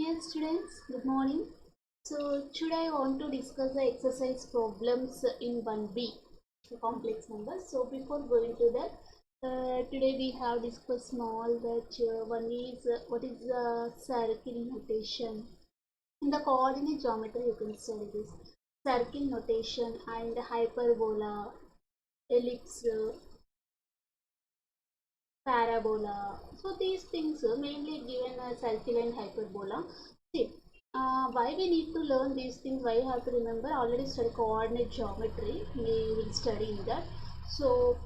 Dear students, good morning. So today I want to discuss the exercise problems in 1B, complex numbers. So before going to that, today we have discussed small that one is what is the circle notation. In the coordinate geometry you can study this. Circle notation and hyperbola, ellipse, parabola. So these things are mainly given as circle and hyperbola. See, why we need to learn these things? Why you have to remember? Already studied coordinate geometry. We will study in that. So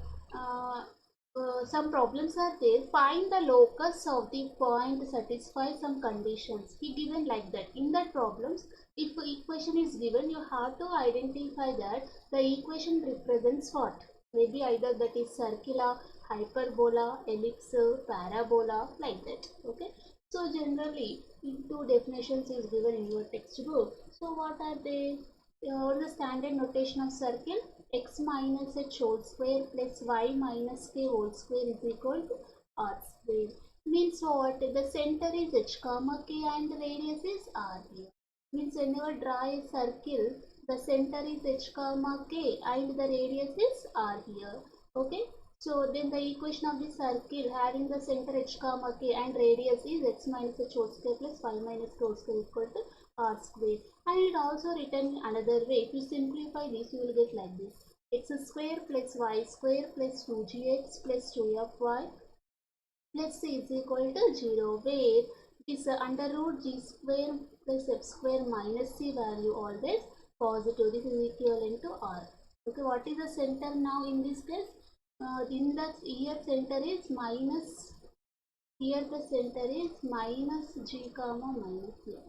some problems are there. Find the locus of the point, satisfy some conditions. He given like that. In that problems, if equation is given, you have to identify that the equation represents what. Maybe either that is circular, hyperbola, ellipse, parabola, like that. Okay. So generally, two definitions is given in your textbook. So what are they? The standard notation of circle, x minus h whole square plus y minus k whole square is equal to r square. Means what? The center is h comma k and the radius is r here. Means whenever draw a circle, the center is h comma k and the radius is r here. Okay. So then the equation of the circle having the center h comma k and radius is x minus h whole square plus y minus k whole square equal to r square. And it also written in another way. If you simplify this, you will get like this: x square plus y square plus 2gx plus 2fy plus c is equal to 0, where this under root g square plus f square minus c value always positive. This is equivalent to r. Okay, what is the center now in this case? In the here center is minus, here the center is minus g comma minus here.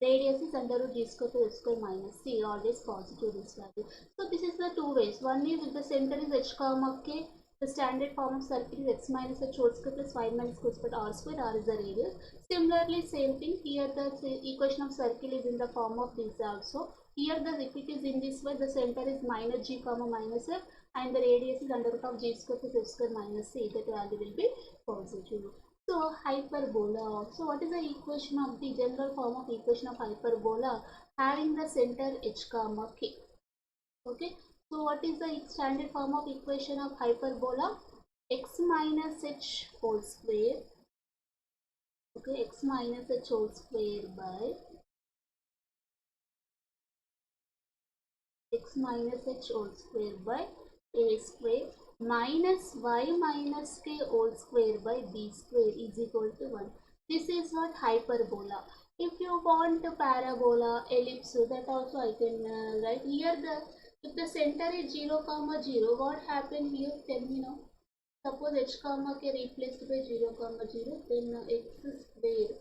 Radius is under root g square plus f square minus c, always positive this value. So this is the two ways. One is if the center is h comma k, the standard form of circle is x minus h whole square plus y minus k square r square, r is the radius. Similarly, same thing here, the equation of circle is in the form of this also. Here the if it is in this way, the center is minus g comma minus f and the radius is under root of g square plus f square minus c, that value will be positive. So hyperbola. So what is the equation of the general form of equation of hyperbola? Having the center h comma k. Okay. So what is the standard form of equation of hyperbola? X minus h whole square. Okay, x minus h whole square by x minus h whole square by a square minus y minus k whole square by b square is equal to 1. This is what hyperbola. If you want parabola, ellipse, that also I can write here. The if the center is 0 comma 0, what happened here? Tell me now. Suppose h comma k replaced by 0 comma 0, then x square.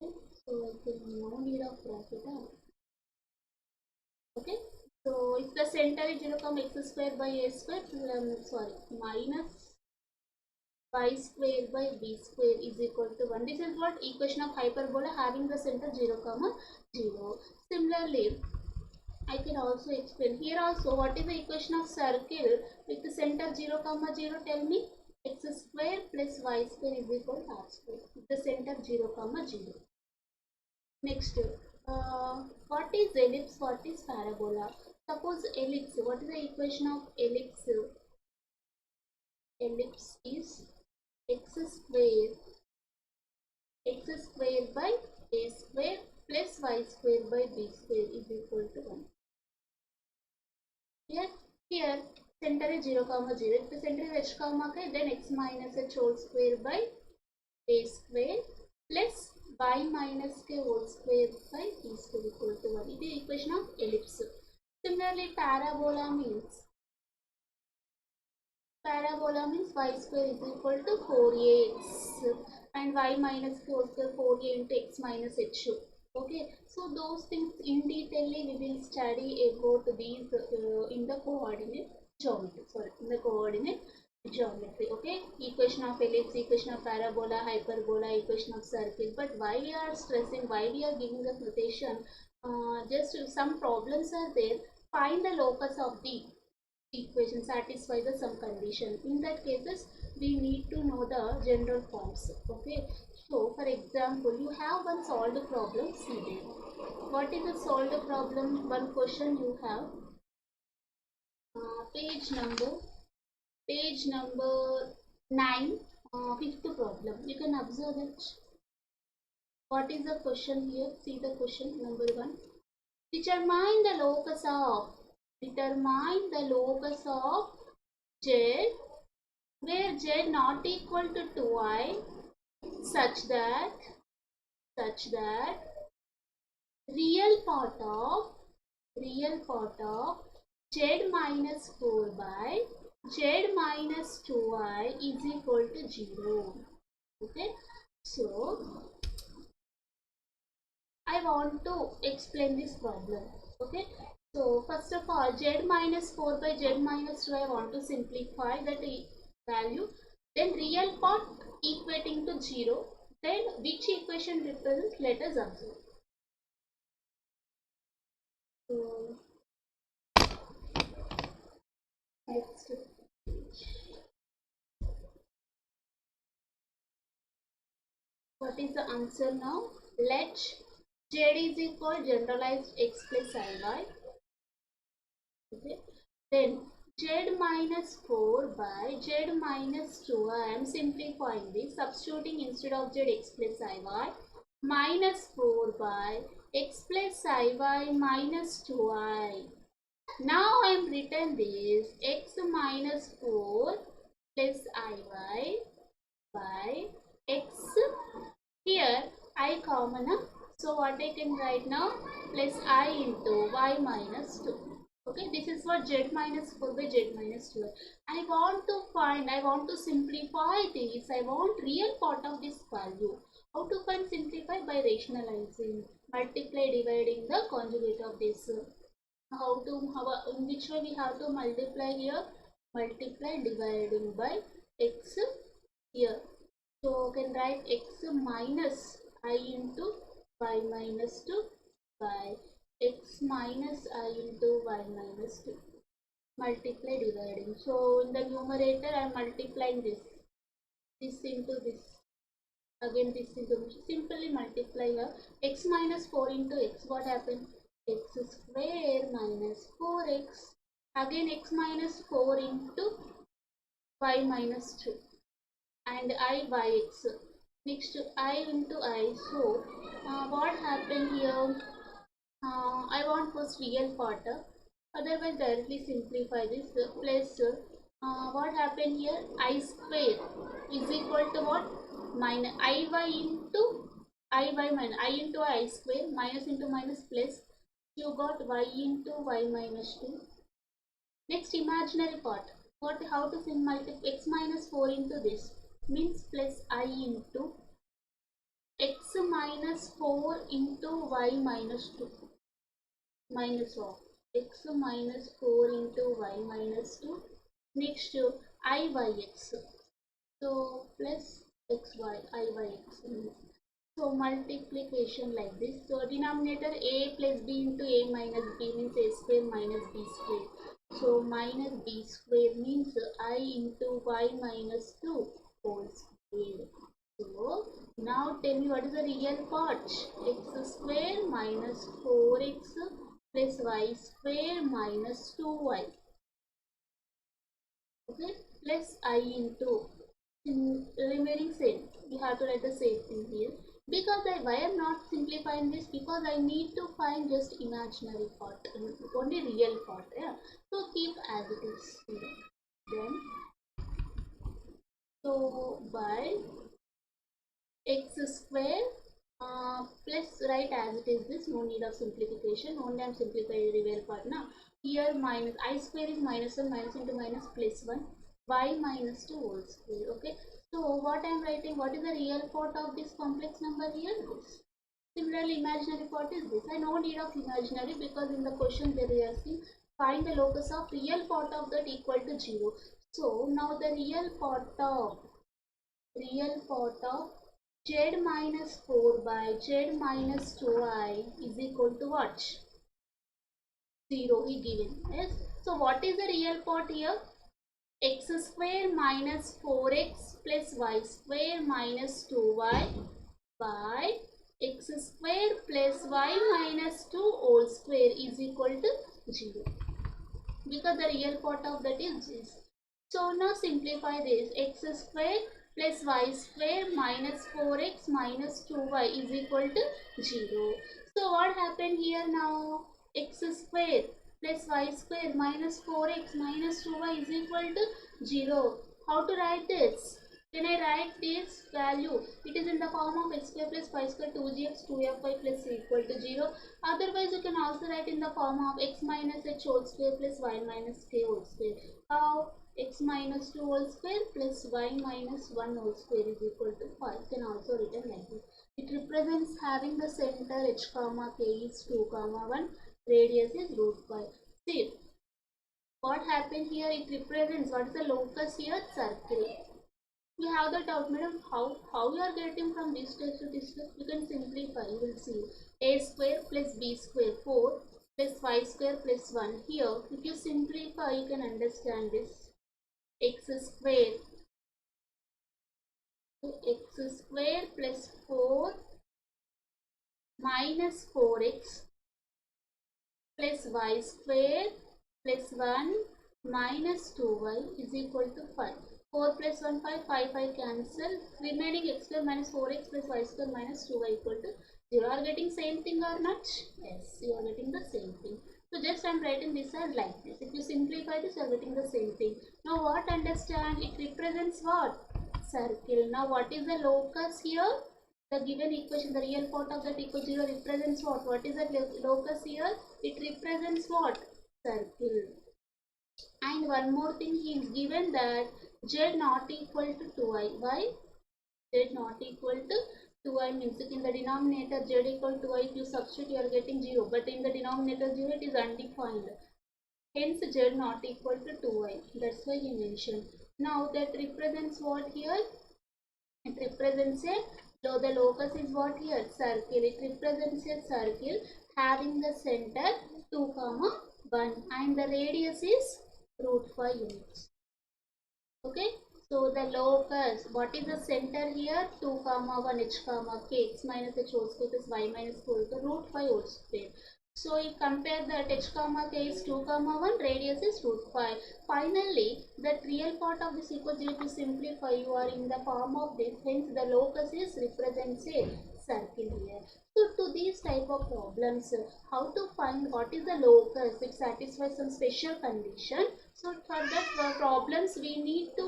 Okay? So I can no need of bracket. Okay, so if the center is 0 comma x square by a square, minus y square by b square is equal to 1. This is what equation of hyperbola having the center 0 comma 0. Similarly, I can also explain here also what is the equation of circle with the center 0 comma 0. Tell me, x square plus y square is equal to r square with the center 0 comma 0. Next, what is ellipse? What is parabola? Suppose ellipse. What is the equation of ellipse? Ellipse is x square by a square plus y square by b square is equal to 1. Here center is 0 comma 0. If the center is h comma k, then x minus h whole square by a square plus y minus k whole square by b square equal to 1. It is equation of ellipse. Similarly, parabola means y square is equal to 4ax and y minus k whole square 4a into x minus h. Okay, so those things in detail we will study about these in the coordinate geometry. Okay, equation of ellipse, equation of parabola, hyperbola, equation of circle. But why we are stressing, why we are giving the notation? Just some problems are there. Find the locus of the equation, satisfy the some condition. In that cases, we need to know the general forms. Okay, So for example, you have one solved problem, see there. What is the solved problem? One question you have. Page number 9, fifth problem. You can observe it. What is the question here? See the question number 1. Determine the locus of z where z not equal to 2i such that real part of z minus 4 by z minus 2i is equal to 0. Okay, so I want to explain this problem. Okay, so first of all, z minus 4 by z minus 2, I want to simplify that value. Then real part equating to 0. Then which equation represents? Let us observe. So next page. What is the answer now? Let z is equal generalized x plus iy. Okay. Then z minus 4 by z minus 2. I am simplifying this, substituting instead of z x plus iy minus 4 by x plus iy minus 2i. Now I am written this x minus 4 plus iy by x. Here I common up. So what I can write now? Plus I into y minus 2. Okay, this is for z minus 4 by z minus 2. I want to simplify this. I want real part of this value. How to find simplify? By rationalizing. Multiply dividing the conjugate of this. In which way we have to multiply here? Multiply dividing by x here. So can write x minus I into y minus 2 by x minus I into y minus 2. Multiply dividing. So in the numerator I am multiplying this into this. Again this into this. Simply multiply here. X minus 4 into x. What happened? X square minus 4x. Again x minus 4 into y minus 2. And I by x. Next I into I. So what happened here? I want first real part. Otherwise directly simplify this. Plus what happened here? I square is equal to what? Minus iy into I by minus I into I square minus into minus plus. You got y into y minus 2. Next imaginary part. How to multiply x minus 4 into this? Means plus I into x minus 4 into y minus 2 minus of x minus 4 into y minus 2. Next I by x. So plus xy I by x. So multiplication like this. So denominator a plus b into a minus b means a square minus b square. So minus b square means I into y minus 2 whole square. So now tell me what is the real part? X square minus 4x plus y square minus 2y. Okay, plus I into remaining same. We have to write the same thing here. Because why I am not simplifying this? Because I need to find just imaginary part, only real part. Yeah. So keep as it is here. Then so by x square plus write as it is this. No need of simplification. Only I am simplifying the real part now. Here minus I square is minus 1 minus into minus plus 1 y minus 2 whole square. Okay. So what I am writing, what is the real part of this complex number here? This. Similarly, imaginary part is this. I no need of imaginary because in the question they are asking find the locus of real part of that equal to 0. So now the real part of z minus 4 by z minus 2i is equal to what? 0 he given. Yes. So what is the real part here? X square minus 4x plus y square minus 2y by x square plus y minus 2 whole square is equal to 0, because the real part of that is this. So now simplify this. X square plus y square minus 4x minus 2y is equal to 0. So what happened here now? X square plus y square minus 4x minus 2y is equal to 0. How to write this? When I write this value, it is in the form of x square plus y square 2gx 2fy plus c equal to 0. Otherwise, you can also write in the form of x minus h whole square plus y minus k whole square. How? X minus 2 whole square plus y minus 1 whole square is equal to 5. Can also written like this. It represents having the center h comma k is 2 comma 1. Radius is root 5. See, what happened here? It represents what is the locus here? Circle. We have the doubt, madam, how you are getting from this test to this test? You can simplify. You will see a square plus b square 4 plus y square plus 1. Here, if you simplify, you can understand this. X square plus 4 minus 4x plus y square plus 1 minus 2y is equal to 5. 4 plus 1 5, 5 cancel. Remaining x square minus 4x plus y square minus 2y equal to 0. Are getting same thing or not? Yes, you are getting the same thing. So just I am writing this as like this. If you simplify this, you are getting the same thing. Now what understand? It represents what? Circle. Now what is the locus here? The given equation, the real part of that equation 0 represents what? What is the locus here? It represents what? Circle. And one more thing, he is given that z not equal to 2i. Why? Z not equal to 2i means in the denominator z equal to i, if you substitute you are getting 0, but in the denominator 0 it is undefined. Hence z not equal to 2i. That's why he mentioned. Now that represents what here? It represents a, so the locus is what here? Circle. It represents a circle having the center 2 comma 1 and the radius is root 5 units. Okay. So the locus, what is the center here? 2 comma 1 h comma k, x minus h whole square plus y minus 4 to root 5 whole square. So you compare that h comma k is 2 comma 1, radius is root 5. Finally, the real part of this equation to simplify, you are in the form of this. Hence, the locus is represents a circle here. So to these type of problems, how to find what is the locus? It satisfies some special condition. So for that problems, we need to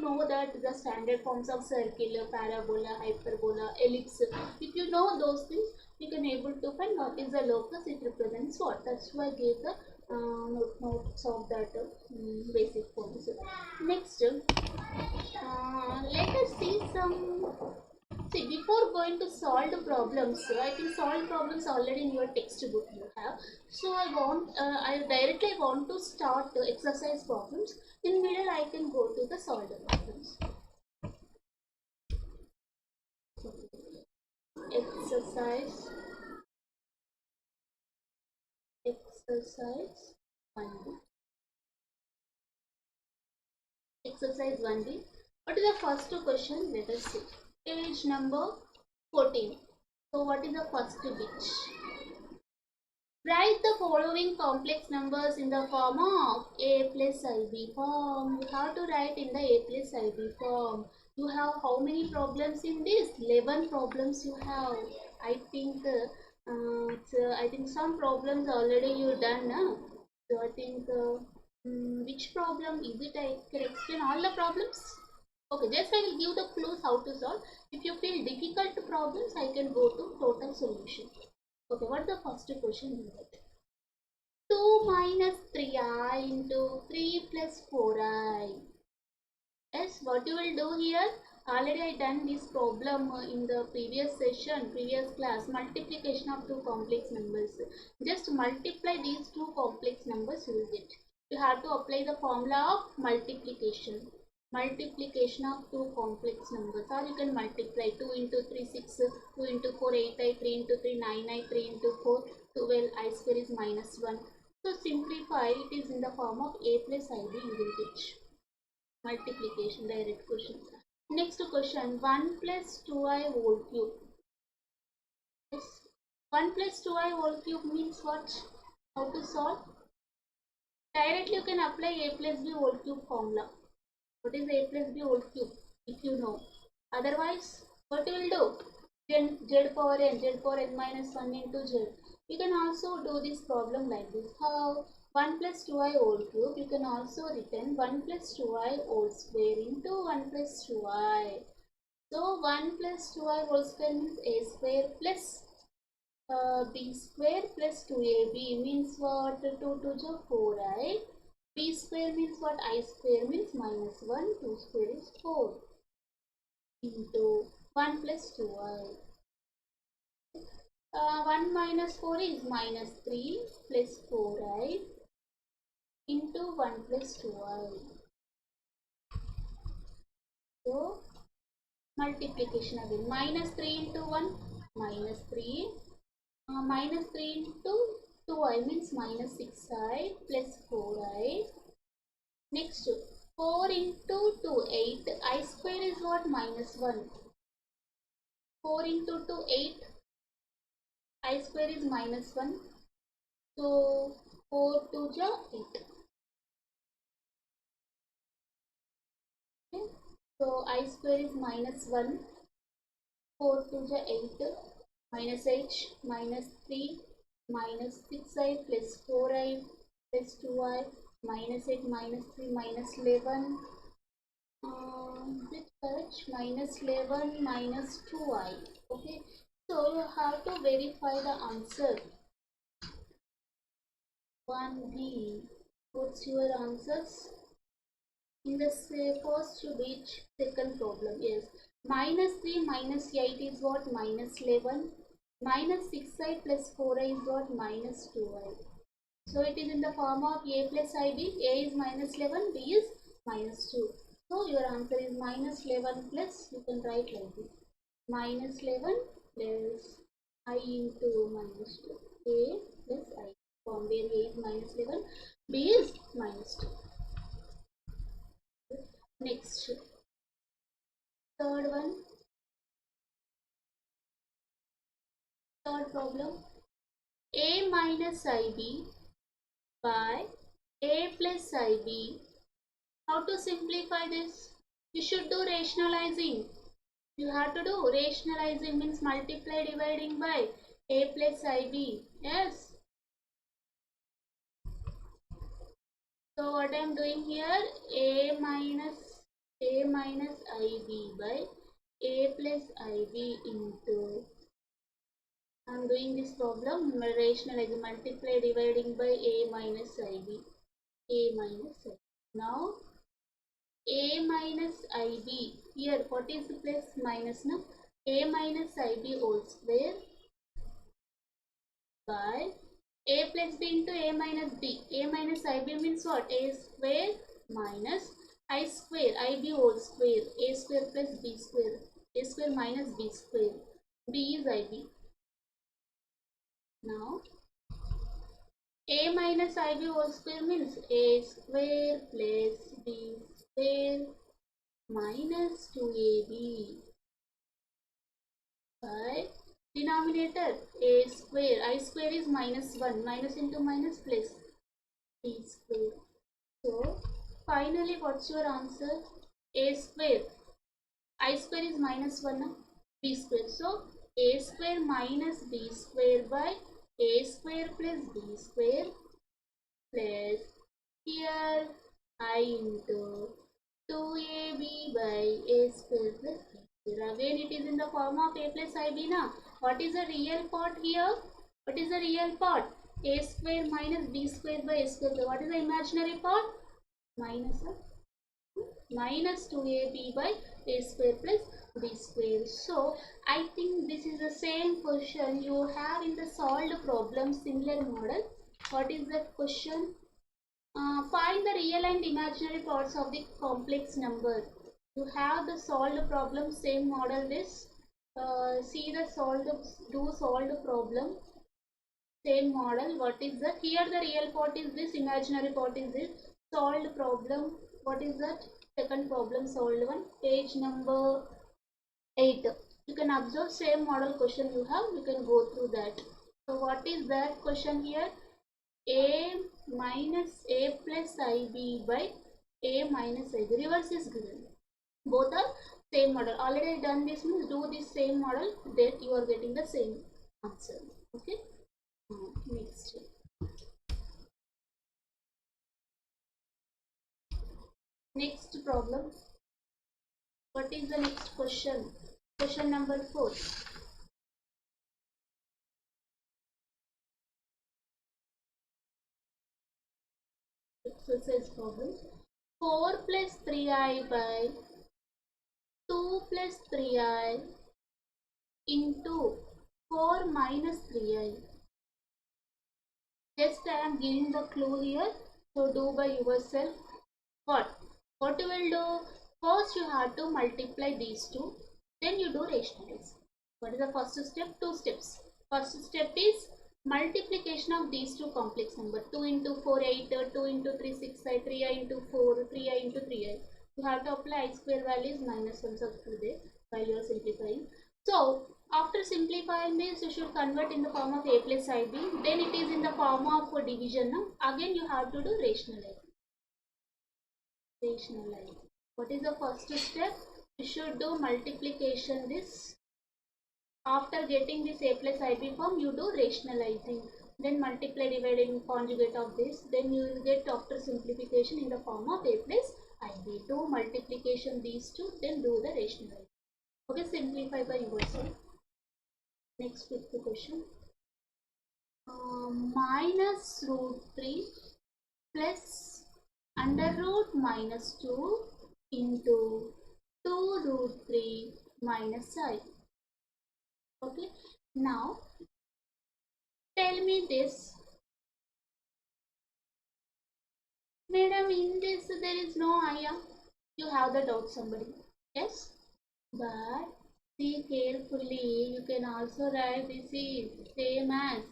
know that the standard forms of circle, parabola, hyperbola, ellipse. If you know those things, you can able to find what is the locus. It represents what. That's why I gave the notes of that basic forms. Next, let us see some. See, before going to solve the problems, I think solved problems already in your textbook you have. So I directly want to start the exercise problems. In middle, I can go to the solved problems. Exercise 1D. Exercise 1D. What is the first question? Let us see. Page number 14. So what is the first bit? Write the following complex numbers in the form of a plus ib form. You have to write in the a plus ib form. You have how many problems in this? 11 problems you have. I think some problems already you done now. So I think which problem is it? I can explain all the problems. Okay, just I will give the clues how to solve. If you feel difficult problems, I can go to total solution. Okay, what's the first question in that? 2 minus 3i into 3 plus 4i. Yes, what you will do here? Already I done this problem in the previous session, previous class, multiplication of two complex numbers. Just multiply these two complex numbers you will get. You have to apply the formula of multiplication. Multiplication of two complex numbers, or you can multiply 2 into 3 6, 2 into 4 8i, 3 into 3 9i, 3 into 4 12, I square is minus 1. So simplify, it is in the form of a plus ib you will get. Multiplication direct question. Next question, 1 plus 2i whole cube. Yes. 1 plus 2i whole cube means what? How to solve? Directly you can apply a plus b whole cube formula. What is a plus b whole cube? If you know. Otherwise, what you will do? Z power n minus 1 into z. You can also do this problem like this. How? 1 plus 2i whole cube. You can also written 1 plus 2i whole square into 1 plus 2i. So 1 plus 2i whole square means a square plus b square plus 2ab means what? 2 to the 4i. B square means what? I square means minus 1. 2 square is 4 into 1 plus 2i. 1 minus 4 is minus 3 plus 4i into 1 plus 2i. So multiplication again. Minus 3 into 1 minus 3. Minus 3 into 2i means minus 6i plus 4i. Next 4 into 2 8. I square is what? Minus 1. 4 into 2 8. I square is minus 1. So 4 to the 8. Okay. So I square is minus 1. 4 to the 8. Minus h minus 3 minus 6i plus 4i plus 2i minus 8 minus 3 minus 11. Which h minus 11 minus 2i. Okay. So you have to verify the answer. 1b. What's your answers? In the first bit, second problem, yes. Minus 3 minus 8 is what? Minus 11. Minus 6i plus 4i is what? Minus 2i. So it is in the form of a plus ib. A is minus 11, b is minus 2. So your answer is minus 11 plus, you can write like this. Minus 11 plus I into minus 2. A plus I. Form where A is minus 11, B is minus 2. Next, third problem. A minus IB by A plus IB. How to simplify this? You should do rationalizing. You have to do rationalizing means multiply dividing by A plus IB. Yes. So what I am doing here, A minus IB by A plus IB into, I am doing this problem rationalizing, multiply dividing by A minus IB. A minus IB. Now A minus IB, here what is the plus minus now? A minus IB whole square by A plus B into A minus B. A minus IB means what? A square minus I square, IB whole square. A square plus B square. A square minus B square. B is IB. Now A minus IB whole square means A square plus B square minus 2AB by denominator A square. I square is minus 1. Minus into minus plus B square. So finally what's your answer? A square. I square is minus 1, B square. So A square minus B square by A square plus B square plus here I into 2AB by A square plus B square. Again it is in the form of A plus IB now. What is the real part here? What is the real part? A square minus B square by A square. What is the imaginary part? Minus 2AB by A square plus B square. So I think this is the same question you have in the solved problem similar model. What is that question? Find the real and imaginary parts of the complex number. You have the solved problem same model this. See the solved problem same model. What is the here the real part is this, imaginary part is this. solved problem. What is that? Second problem solved one. Page number 8. You can observe same model question you have. You can go through that. So what is that question here? A minus A plus IB by A minus IB. Reverse is given. Both are same model. Already done this means do this same model, that you are getting the same answer. Okay. Next. Next problem. What is the next question? Question number 4. Exercise problem. 4 plus 3i by 2 plus 3i into 4 minus 3i. Just I am giving the clue here. So do by yourself. What you will do? First you have to multiply these two. Then you do rationalize. What is the first step? 2 steps. First step is multiplication of these two complex numbers. 2 into 4 8, 2 into 3 6, 3i into 4, 3i into 3i. You have to apply I square values minus 1 there while you are simplifying. So after simplifying this, you should convert in the form of a plus ib. Then it is in the form of division. Now again you have to do rationalize. Rationalize. What is the first step? You should do multiplication this. After getting this a plus ib form, you do rationalizing. Then multiply, divide in conjugate of this. Then you will get after simplification in the form of a plus ib. Do multiplication these two, then do the rationalizing. Okay, simplify by yourself. Next fifth question. Minus root 3 plus under root minus 2 into 2 root 3 minus I. Okay, now tell me this. Madam, in this there is no I. You have the doubt somebody. Yes? But see carefully, you can also write this is same as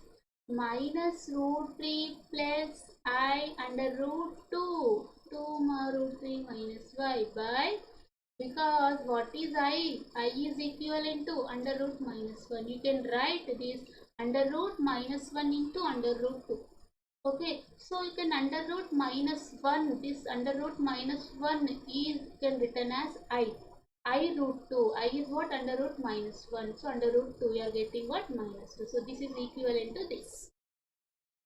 minus root 3 plus I under root 2. 2 root 3 minus y by, because what is I? I is equivalent to under root minus 1. You can write this under root minus 1 into under root 2. Okay, so you can under root minus 1, this under root minus 1 is can written as I root 2. I is what? Under root minus 1. So under root 2 you are getting what? Minus 2. So this is equivalent to this.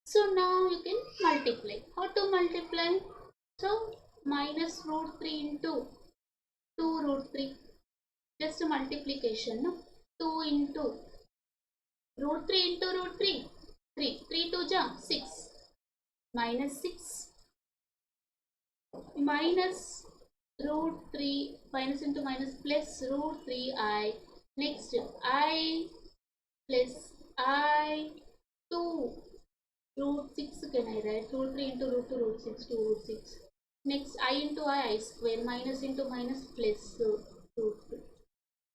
So now you can multiply. How to multiply? So minus root 3 into 2 root 3. Just a multiplication. No? 2 into root 3 into root 3. 3. 3 to jump 6. Minus 6 minus root 3 minus into minus plus root 3i. Next I plus I 2 root 6 can I write? Root 3 into root 2 root 6 2 root 6. Next I into I square minus into minus plus root 2.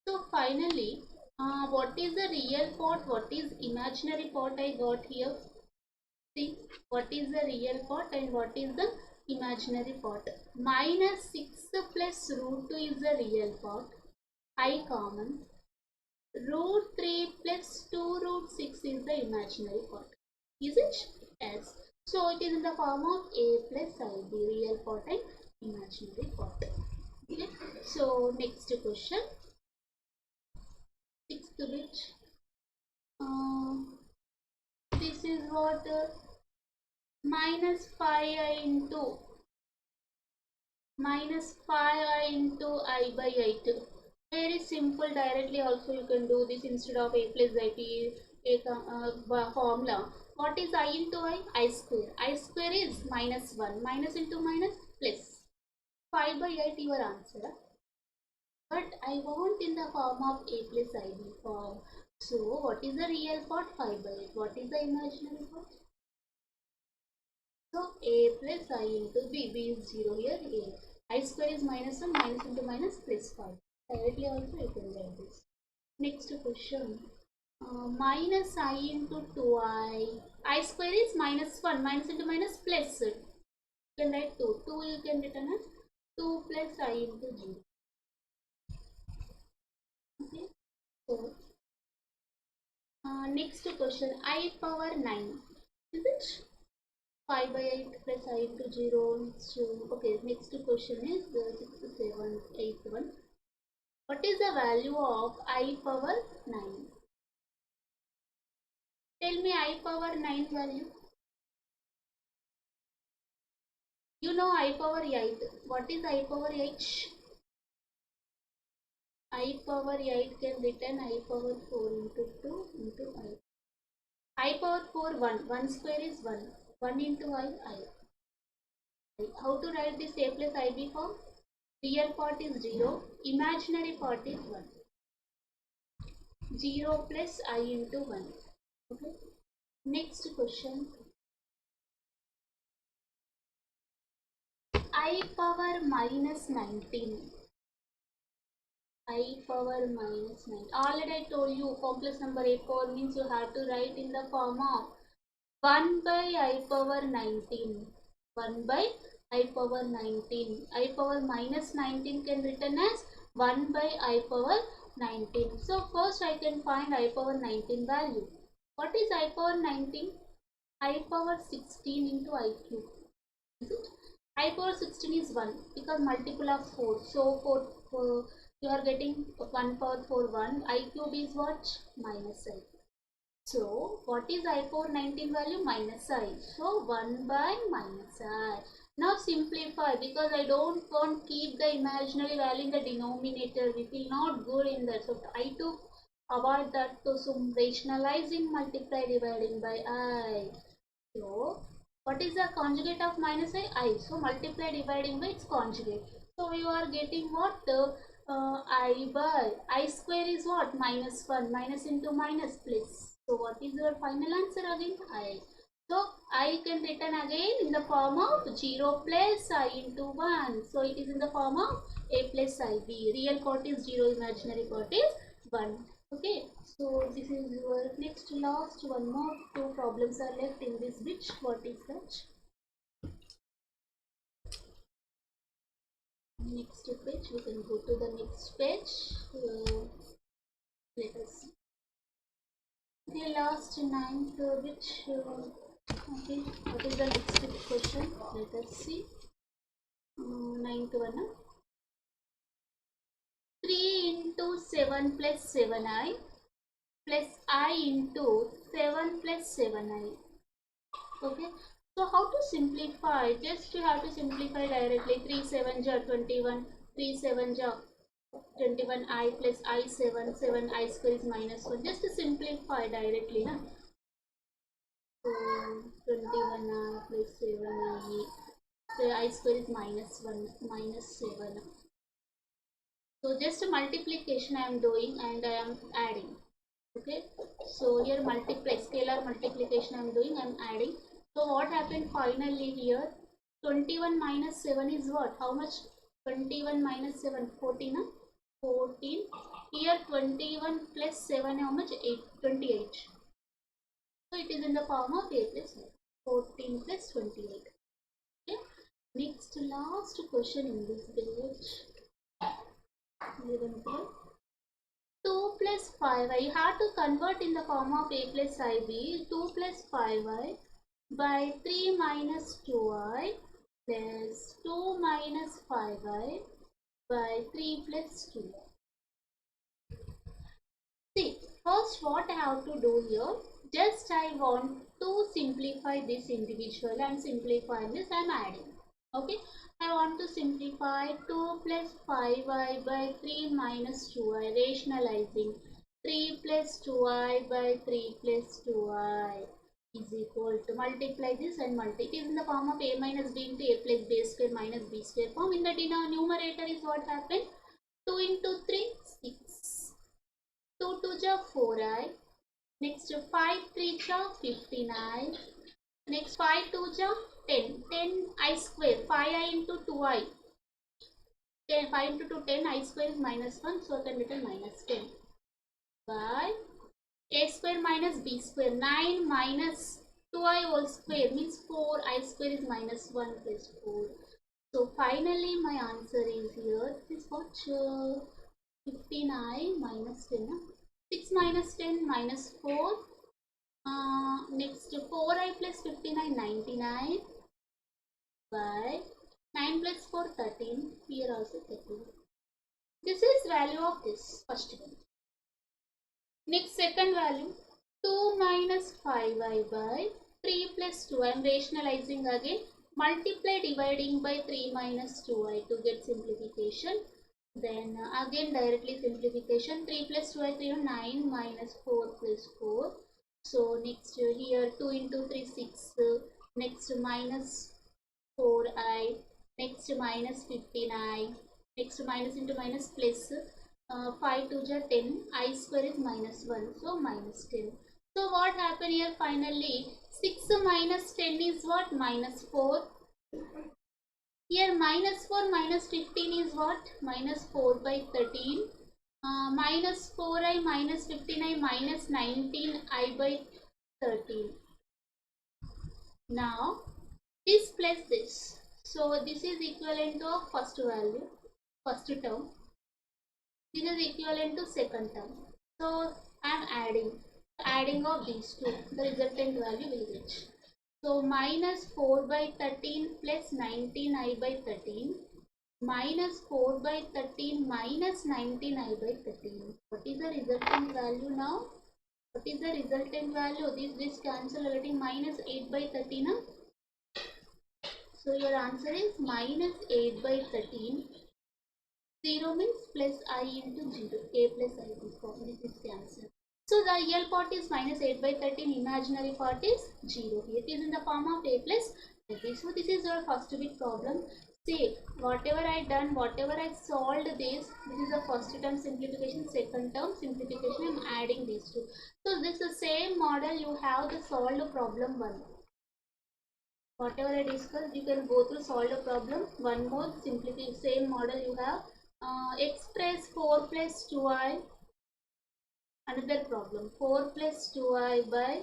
So finally what is the real part? What is imaginary part I got here? See what is the real part and what is the imaginary part. Minus 6 plus root 2 is the real part. I common. Root 3 plus 2 root 6 is the imaginary part. Is it? Yes. So it is in the form of a plus ib, real part and imaginary part. Okay. So next question. Sixth bit. This is what minus 5i into I by I2. Very simple. Directly also you can do this instead of a plus ip formula. What is I into I? I square. I square is minus 1. Minus into minus plus. 5 by 8 your answer. But I want in the form of a plus ib form. So what is the real part? 5 by 8. What is the imaginary part? So a plus I into b. B is 0 here. A. I square is minus 1. Minus into minus plus 5. Directly also you can write this. Next question. Minus I into 2i. I square is minus 1. Minus into minus plus You can write 2. 2 you can written as 2 plus I into 0. Okay. So next question, I power 9. Is it 5 by 8 plus I into 0? Okay, next question is 6, 7, 8, 1. What is the value of I power 9? Tell me I power 9 value. You know I power 8. What is I power 8? I power 8 can written I power 4 into 2 into I. I power 4 1. 1 square is 1. 1 into I. How to write this a plus ib form? Real part is 0. Imaginary part is 1. 0 plus I into 1. Okay. Next question. I power minus 19. I power minus 9. Already I told you complex number a power means you have to write in the form of 1 by I power 19. 1 by I power 19. I power minus 19 can written as 1 by I power 19. So first I can find I power 19 value. What is I power 19? I power 16 into I cube. Is it? I power 16 is 1 because multiple of 4. So you are getting 1 power 4 1. I cube is what? Minus I. So what is I power 19 value? Minus I. So 1 by minus I. Now simplify because I don't want keep the imaginary value in the denominator. We feel not good in that. So I to avoid that, to some rationalizing multiply dividing by I. So what is the conjugate of minus I? I. So multiply dividing by its conjugate. So you are getting what? I by I square is what? Minus 1. Minus into minus plus. So what is your final answer again? I. So I can written again in the form of 0 plus I into 1. So it is in the form of a plus ib. Real part is 0, imaginary part is 1. Okay, so this is your next last one more. 2 problems are left in this bit. What is that? Next page. We can go to the next page. Let us see. The last 9th bit. Okay, what is the next question? Let us see. 9th one. 3 into 7 plus 7i plus I into 7 plus 7i. Okay, so how to simplify? Just you have to simplify directly. 3 7 ja 21, 3 7 ja 21 I plus I 7, 7 I square is minus 1. Just to simplify directly. Na? So 21 I plus 7 I. So I square is minus 1, minus 7. So just a multiplication I am doing and I am adding. Okay, so here multiply, scalar multiplication I am doing, I am adding. So what happened finally here? 21 minus 7 is what? How much? 21 minus 7, 14. 14. Here 21 plus 7, how much? 8, 28. So it is in the form of a plus 14 plus 28. Okay. Next last question in this page. 11, 12. 2 plus 5i. You have to convert in the form of a plus ib. 2 plus 5i by 3 minus 2i plus 2 minus 5i by 3 plus 2. See, first what I have to do here, just I want to simplify this individual and simplify this I am adding. Okay, I want to simplify 2 plus 5i by 3 minus 2i, rationalizing 3 plus 2i by 3 plus 2i is equal to multiply this and multiply. It is in the form of a minus b into a plus b square minus b square form. In the numerator is what happened? 2 into 3, 6. 2 2 ja 4i. Next 5 3 ja 59. Next 5 2 ja 10. 10 I square. 5i into 2i. 10, 5 into 2 10 I square is minus 1. So I can written minus 10 by a square minus b square. 9 minus 2i whole square means 4i square is minus 1 plus 4. So finally my answer is here. This is what 15i minus 10. 6 minus 10 minus 4. Next 4i plus 59 99 by 9 plus 4 13. Here also 13. This is value of this first one. Next second value 2 minus 5i by 3 plus 2. I am rationalizing again. Multiply dividing by 3 minus 2i to get simplification. Then again directly simplification. 3 plus 2i 3 9 minus 4 plus 4. So next here 2 into 3 6. Next minus 4i. Next minus 15i. Next minus into minus plus 5 to 10. I square is minus 1. So minus 10. So what happened here finally? 6 minus 10 is what? Minus 4. Here minus 4 minus 15 is what? Minus 4 by 13. Minus 4i minus 15i minus 19i by 13. Now this plus this. So this is equivalent to first value, first term. This is equivalent to second term. So I am adding of these two. The resultant value will reach. So minus 4 by 13 plus 19i by 13 minus 4 by 13 minus 19i by 13. What is the resultant value now? What is the resultant value? This cancel getting minus 8 by 13. So your answer is minus 8 by 13. 0 means plus I into 0. A plus I this is cancelled. So the real part is minus 8 by 13. Imaginary part is 0. It is in the form of A plus I. So this is your first bit problem. See, whatever I done, whatever I solved this is the first term simplification, second term simplification. I am adding these two. So this is the same model you have to solve the problem 1. Whatever I discussed, you can go through solve the problem. One more simplification, same model you have. Express 4 plus 2i. Another problem. 4 plus 2i by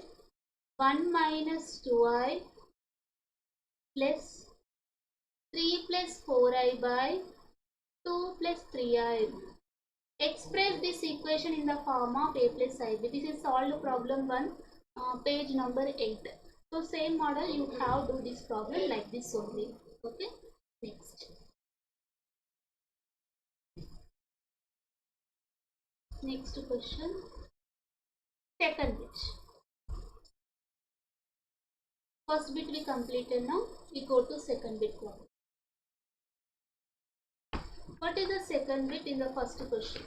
1 minus 2i plus 3 plus 4i by 2 plus 3i. Express this equation in the form of A plus IB. This is solved problem 1, page number 8. So same model you have do this problem like this only. Okay. Next. Next question. Second bit. First bit we completed now. We go to second bit problem. What is the second bit in the first question?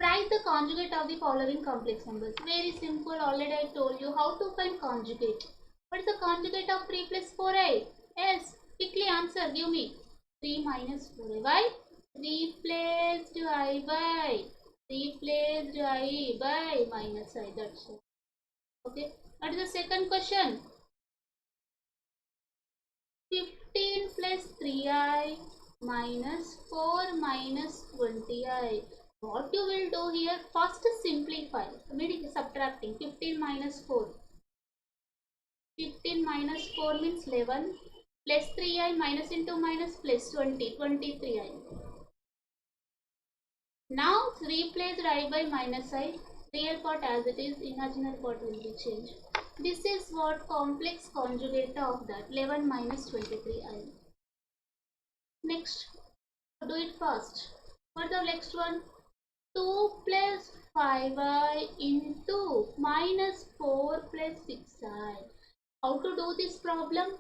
Write the conjugate of the following complex numbers. Very simple. Already I told you how to find conjugate. What is the conjugate of 3 plus 4i? Yes. Quickly answer. Give me. 3 minus 4i. Why? Replaced I by. Replaced I by minus I. That's all. Okay. What is the second question? 15 plus 3i minus 4 minus 20i. What you will do here? First simplify. Immediately subtracting. 15 minus 4. 15 minus 4 means 11. Plus 3i minus into minus plus 20. 23i. Now replace I by minus I. Real part as it is. Imaginary part will be changed. This is what complex conjugate of that. 11 minus 23i. Next. Do it fast. What the next one? 2 plus 5i into minus 4 plus 6i. How to do this problem?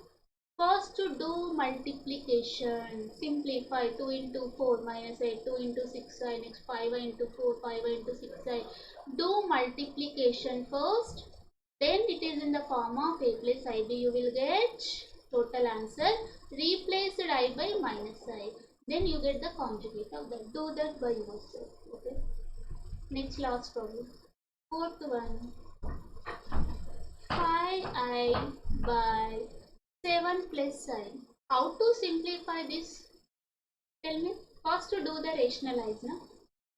First to do multiplication. Simplify. 2 into 4 minus 8. 2 into 6i. Next 5i into 4. 5i into 6i. Do multiplication first. Then it is in the form of A plus IB. You will get total answer. Replace I by minus I. Then you get the conjugate of that. Do that by yourself. Okay. Next last problem. Fourth one. 5i by 7 plus I. How to simplify this? Tell me. First to do the rationalize. Na?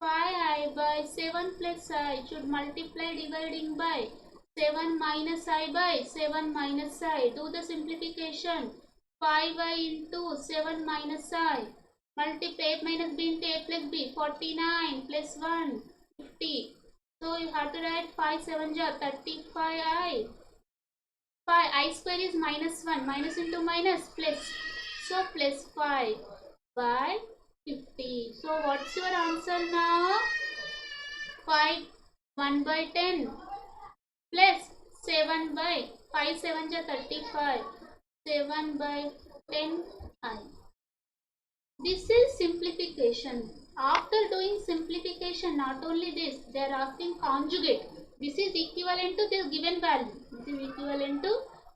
5i by 7 plus I should multiply dividing by 7 minus I by 7 minus I. Do the simplification. 5I into 7 minus I. Multiply A minus B into A plus B. 49 plus 1. 50. So you have to write 5 7 ja 35I. 5 I square is minus 1. Minus into minus plus. So plus 5 by 50. So what's your answer now? 5 1 by 10 plus 7 by 5 7 ja 35. 7 by 10 I. This is simplification. After doing simplification, not only this, they are asking conjugate. This is equivalent to this given value. This is equivalent to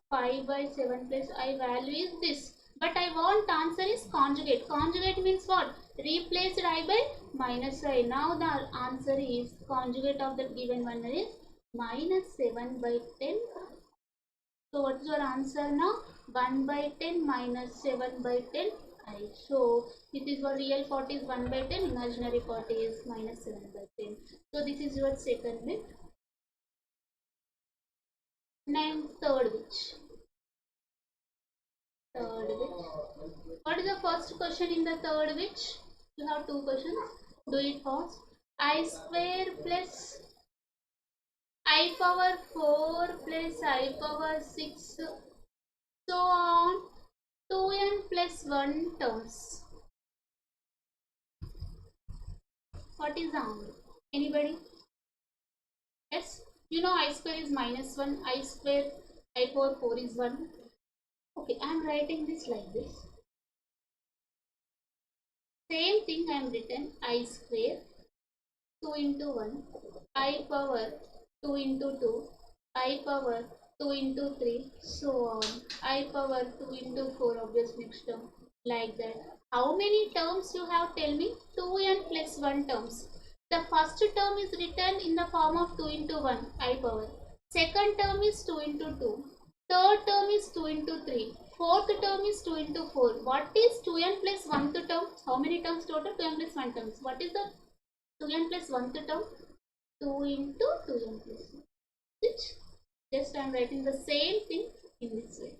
5 by 7 plus I value is this. But I want answer is conjugate. Conjugate means what? Replaced I by minus I. Now the answer is conjugate of the given one is minus 7 by 10. So what is your answer now? 1 by 10 minus 7 by 10 I. So it is your real part is 1 by 10, imaginary part is minus 7 by 10. So this is your second bit. Name third which? Third which? What is the first question in the third which? You have two questions. Do it fast. I square plus I power 4 plus I power 6 so on 2n plus 1 terms. What is the answer? Anybody? Yes? You know I square is minus 1, I square I power 4 is 1. Okay, I am writing this like this. Same thing I am written I square 2 into 1, I power 2 into 2, I power 2 into 3, so on. I power 2 into 4, obvious next term. Like that. How many terms you have? Tell me. 2n plus 1 terms. The first term is written in the form of 2 into 1, I power. Second term is 2 into 2. Third term is 2 into 3. Fourth term is 2 into 4. What is 2n plus 1th term? How many terms total? 2n plus 1 terms. What is the 2n plus 1th term? 2 into 2n plus 1. Which? Just I am writing the same thing in this way.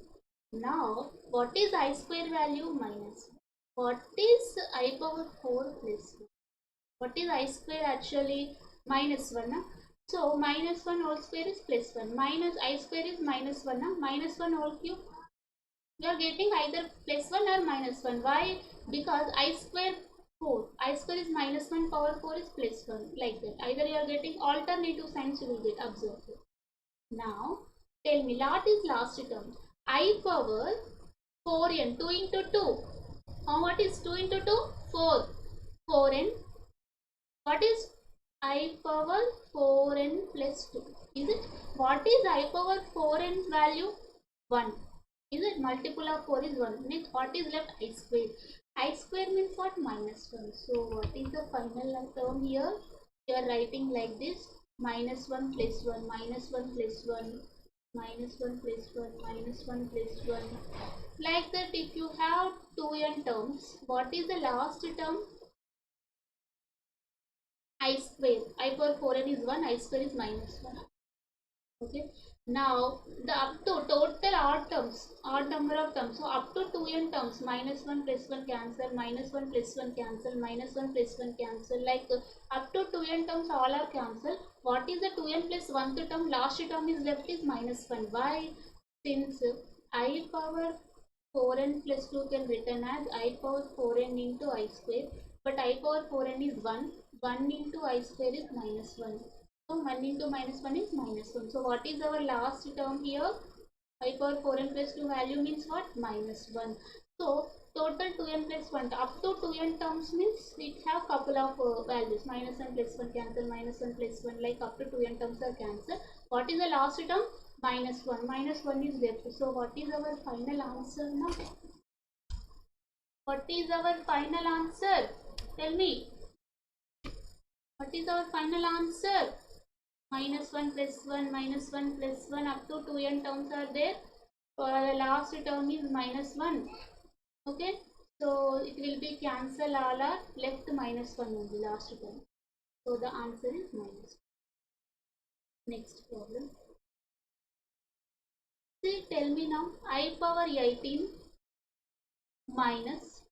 Now, what is I square value? Minus 1. What is I power 4 plus 1? What is I square actually? Minus 1. So, minus 1 whole square is plus 1. Minus I square is minus 1. Minus 1 whole cube. You are getting either plus 1 or minus 1. Why? Because I square 4. I square is minus 1 power 4 is plus 1. Like that. Either you are getting alternative signs you will get. Observe. Now, tell me, what is last term? I power 4n, 2 into 2. What is 2 into 2? 4. 4n. What is I power 4n plus 2? Is it? What is I power 4n value? 1. Is it? Multiple of 4 is 1. Means what is left? I square. I square means what? Minus 1. So what is the final term here? You are writing like this. Minus 1 plus 1, minus 1 plus 1, minus 1 plus 1, minus 1 plus 1. Like that if you have 2n terms, what is the last term? I square. I power 4n is 1, I square is minus 1. Okay. Now the up to total odd number of terms. So up to 2n terms, minus 1 plus 1 cancel, minus 1 plus 1 cancel, minus 1 plus 1 cancel. Like up to 2n terms all are cancelled. What is the 2n plus 1th term? Last term is left is minus 1. Why? Since I power 4n plus 2 can written as I power 4n into I square. But I power 4n is 1. 1 into I square is minus 1. So 1 into minus 1 is minus 1. So what is our last term here? I power 4n plus 2 value means what? Minus 1. So total 2n plus 1 up to 2n terms means it have couple of values. Minus 1 plus 1 cancel, minus 1 plus 1 like up to 2n terms are cancelled. What is the last term? Minus 1. Minus 1 is left. So what is our final answer now? What is our final answer? Tell me. What is our final answer? Minus 1 plus 1, minus 1 plus 1 up to 2n terms are there. For the last term is minus 1. Okay. So it will be cancel all are left minus 1 only last term. So the answer is minus 1. Next problem. See, tell me now, I power 18 minus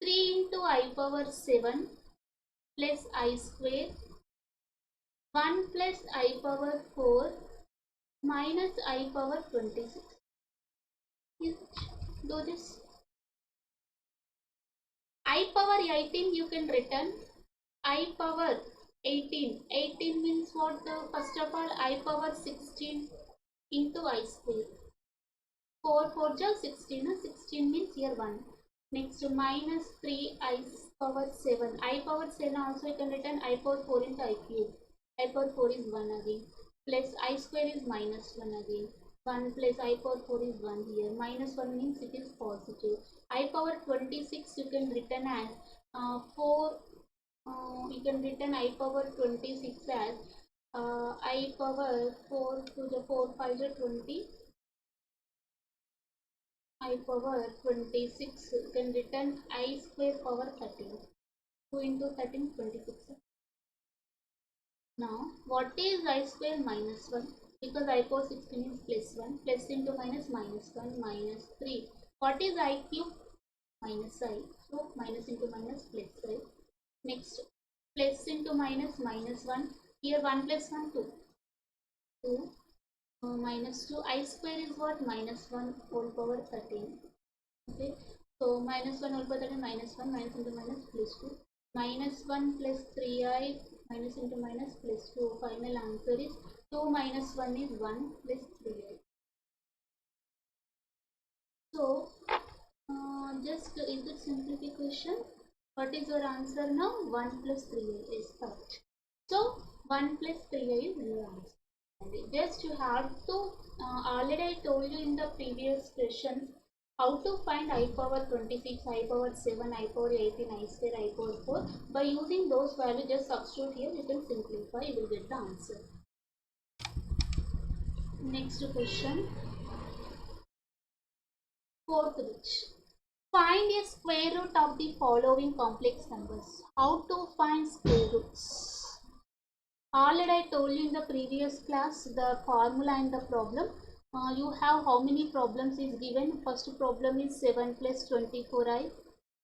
3 into I power 7 plus I square 1 plus I power 4 minus I power 26. Do this. I power 18 you can return. I power 18. 18 means what? First of all, I power 16 into I square. 4 4 just 16. 16 means here 1. Next minus 3 I power 7. I power 7 also you can return I power 4 into I cube. I power 4 is 1 again. Plus I square is minus 1 again. 1 plus I power 4 is 1 here. Minus 1 means it is positive. I power 26 you can return as 4. You can return I power 26 as I power 4 to the 4 5 is 20. I power 26 you can return I square power 13. 2 into 13 26. Now what is I square minus 1? Because I power 16 is plus 1. Plus into minus 1 minus 3. What is I cube? Minus I. So minus into minus plus I. Next plus into minus 1. Here 1 plus 1 2. 2 minus 2. I square is what? Minus 1 whole power 13. Okay, so minus 1 whole power 13 minus 1 minus into minus plus 2 minus 1 plus 3I minus into minus plus 2. Final answer is 2 minus 1 is 1 plus 3I. So just is it simplification? What is your answer now? 1 plus 3I is correct. So 1 plus 3I is your answer. Just you have to already I told you in the previous questions how to find I power 26, I power 7, I power 18, I square, I power 4. By using those values, just substitute here, you can simplify, you will get the answer. Next question. Fourth bit. Find a square root of the following complex numbers. How to find square roots? Already I told you in the previous class the formula and the problem. You have how many problems is given? First problem is 7 plus 24i.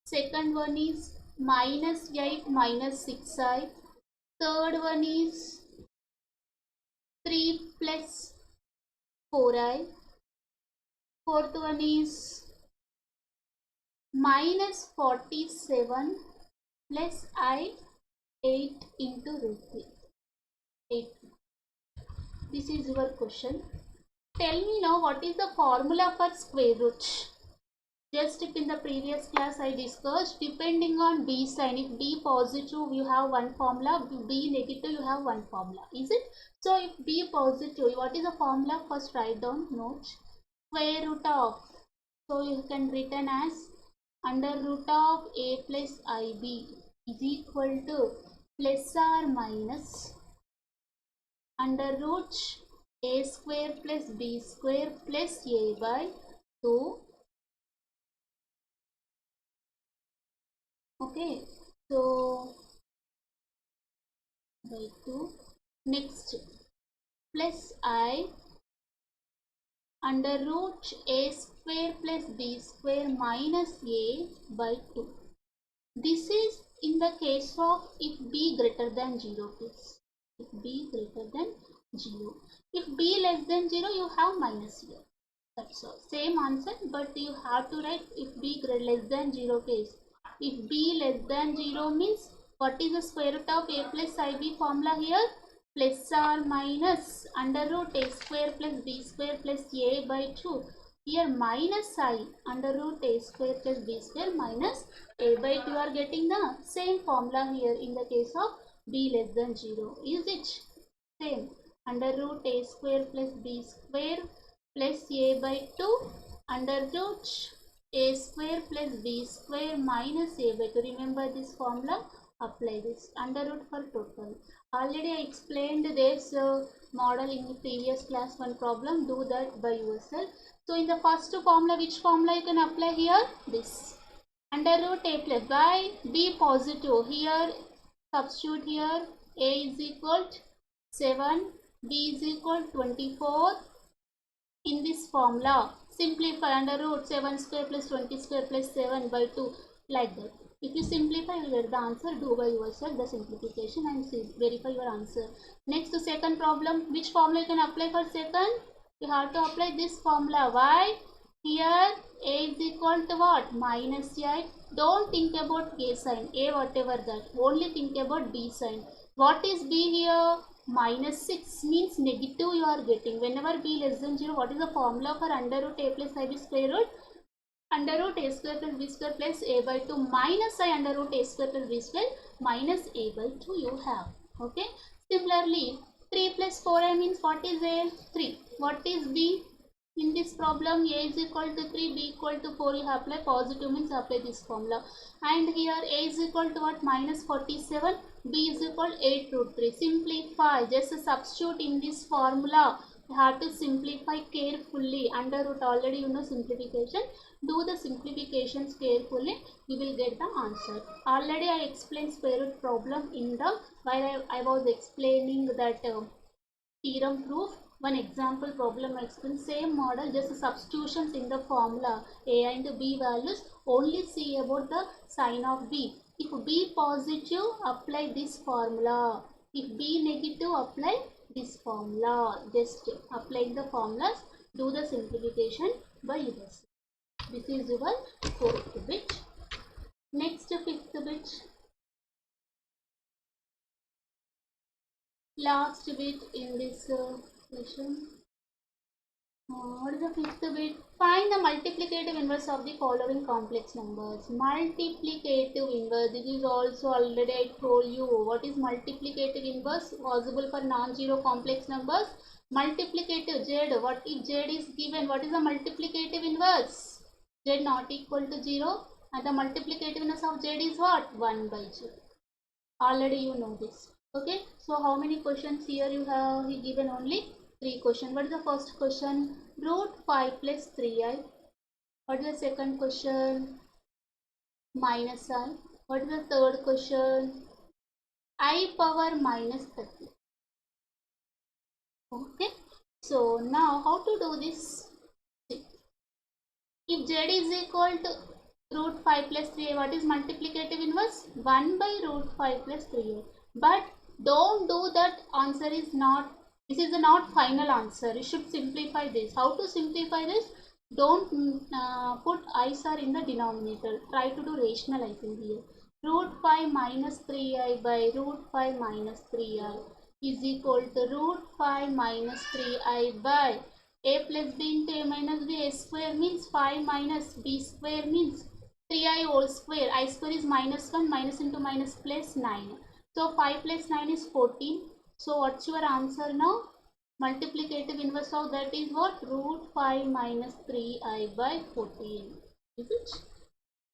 Second one is minus 8 minus 6i. Third one is 3 plus 4i. Fourth one is minus 47 plus I 8 into root 3. 8. This is your question. Tell me now what is the formula for square root? Just in the previous class I discussed, depending on B sign, if B positive you have one formula, B negative you have one formula, is it? So if B positive, what is the formula? First write down, note, square root of, so you can written as under root of A plus IB is equal to plus or minus under root A square plus B square plus A by 2. Okay, so by 2. Next plus I under root A square plus B square minus A by 2. This is in the case of if B greater than 0 please. If B greater than 0. If B less than 0 you have minus here. That's all. Same answer but you have to write if B less than 0 case. If B less than 0 means what is the square root of A plus IB formula here? Plus or minus under root A square plus B square plus A by 2. Here minus I under root A square plus B square minus A by 2 are getting the same formula here in the case of B less than 0. Is it? Same. Under root A square plus B square plus A by 2 under root A square plus B square minus A by 2. Remember this formula, apply this under root for total. Already I explained this model in the previous class 1 problem. Do that by yourself. So in the first formula, which formula you can apply here? This. Under root A plus by B positive. Here substitute here A is equal to 7, B is equal to 24. in this formula. Simplify under root 7 square plus 20 square plus 7 by 2, like that. If you simplify, you get the answer. Do by yourself the simplification and see, verify your answer. Next, to second problem. Which formula you can apply for second? You have to apply this formula. Why? Here a is equal to what? Minus a. Don't think about a sign, a whatever that. Only think about b sign. What is b here? Minus 6 means negative you are getting. Whenever b less than 0, what is the formula for under root a plus ib square root? Under root a square plus b square plus a by 2 minus I under root a square plus b square minus a by 2 you have. Okay. Similarly, 3 plus 4a means what is a? 3. What is b? In this problem, a is equal to 3, b equal to 4, you have apply positive means apply this formula. And here a is equal to what? Minus 47, b is equal to 8 root 3. Simplify, just substitute in this formula. You have to simplify carefully. Under root already you know simplification. Do the simplifications carefully, you will get the answer. Already I explained square root problem in the, while I was explaining that theorem proof. One example problem I explained, same model, just substitutions in the formula. A and b values, only see about the sign of b. If b positive, apply this formula. If b negative, apply this formula. Just applying the formulas, do the simplification by yourself. This is your fourth bit. Next, fifth bit. Last bit in this session. What is the fifth bit? Find the multiplicative inverse of the following complex numbers. Multiplicative inverse. This is also already I told you. What is multiplicative inverse? Possible for non-zero complex numbers. Multiplicative z. What if z is given? What is the multiplicative inverse? Z not equal to 0. And the multiplicative inverse of z is what? 1 by z. Already you know this. Okay. So how many questions here you have? He given only 3 questions. What is the first question? Root 5 plus 3i. What is the second question? Minus I. What is the third question? I power minus 30. Okay. So now how to do this? If z is equal to root 5 plus 3i, what is multiplicative inverse? 1 by root 5 plus 3i. But don't do that, answer is not, this is not final answer. You should simplify this. How to simplify this? Don't put i's are in the denominator. Try to do rationalizing here. Root 5 minus 3i by root 5 minus 3i is equal to root 5 minus 3i by a plus b into a minus b. A square means 5 minus b square means 3i whole square. I square is minus 1, minus into minus plus 9. So 5 plus 9 is 14. So what's your answer now? Multiplicative inverse of that is what? Root 5 minus 3i by 14. Is it?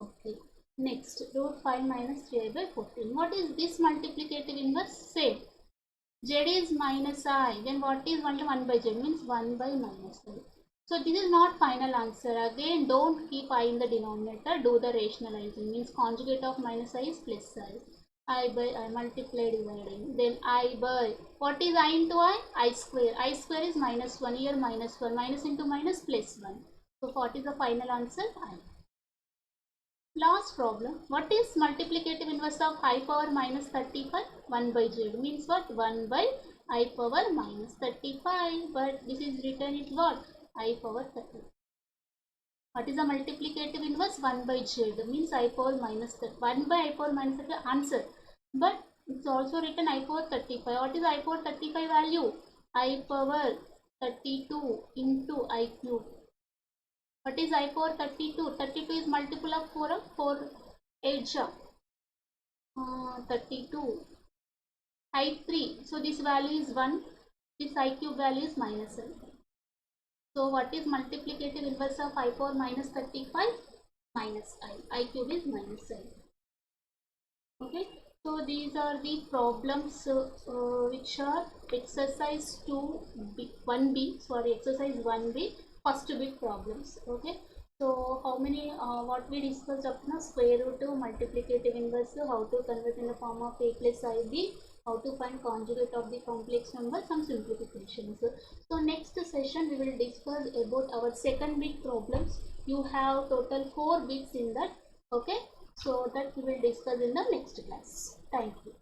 Okay. Next, root 5 minus 3i by 14. What is this multiplicative inverse? Same. Z is minus I. Then what is 1 by Z? Means 1 by minus I. So this is not final answer. Again, don't keep I in the denominator. Do the rationalizing. Means conjugate of minus I is plus I. I by I multiply dividing. Then I by, what is I into I? I square. I square is minus 1. Here minus 1. Minus into minus plus 1. So what is the final answer? I. Last problem. What is multiplicative inverse of I power minus 35? 1 by z. Means what? 1 by I power minus 35. But this is written is what? I power 30. What is the multiplicative inverse? 1 by z. Means I power minus 30. 1 by I power minus 30 answer. But it's also written I power 35. What is I power 35 value? I power 32 into I cube. What is I power 32? 32 is multiple of 4. 4 8 32. I 3. So this value is 1. This I cube value is minus I. So what is multiplicative inverse of I power minus 35? Minus I. I cube is minus I. Okay. So these are the problems which are exercise 1b. Sorry, exercise 1b. First bit problems. Okay. So how many what we discussed up now? Square root, multiplicative inverse, how to convert in the form of a plus ib, how to find conjugate of the complex number, some simplifications. So next session we will discuss about our second big problems. You have total 4 bits in that. Okay, so that we will discuss in the next class. Thank you.